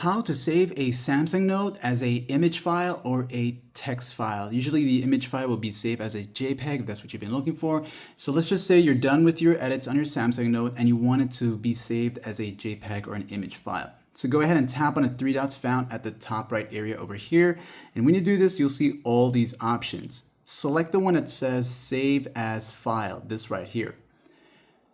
How to save a Samsung Note as a image file or a text file. Usually the image file will be saved as a JPEG if that's what you've been looking for. So let's just say you're done with your edits on your Samsung Note and you want it to be saved as a JPEG or an image file. So go ahead and tap on the three dots found at the top right area over here. And when you do this, you'll see all these options. Select the one that says save as file, this right here.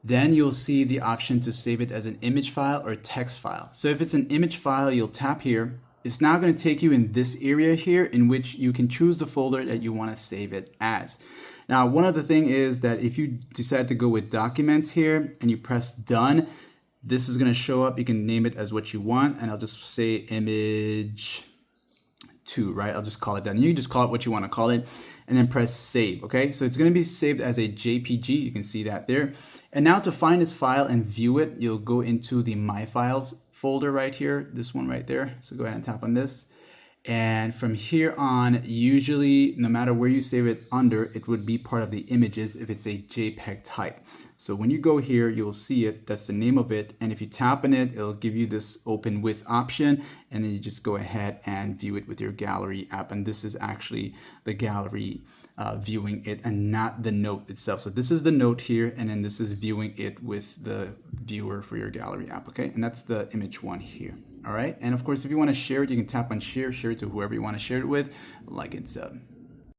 Then you'll see the option to save it as an image file or text file. So if it's an image file, you'll tap here. It's now going to take you in this area here in which you can choose the folder that you want to save it as. Now, one other thing is that if you decide to go with documents here and you press done, this is going to show up. You can name it as what you want, and I'll just say image 2, right? I'll just call it that. And you just call it what you want to call it and then press save, okay? So it's going to be saved as a JPG. You can see that there. And now to find this file and view it, you'll go into the My Files folder right here, this one right there. So go ahead and tap on this. And from here on, usually no matter where you save it under, it would be part of the images if it's a JPEG type. So when you go here, you'll see it, that's the name of it. And if you tap on it, it'll give you this open with option. And then you just go ahead and view it with your gallery app. And this is actually the gallery viewing it and not the note itself. So this is the note here, and then this is viewing it with the viewer for your gallery app, okay? And that's the image one here, all right? And of course, if you want to share it, you can tap on share it to whoever you want to share it with, like it's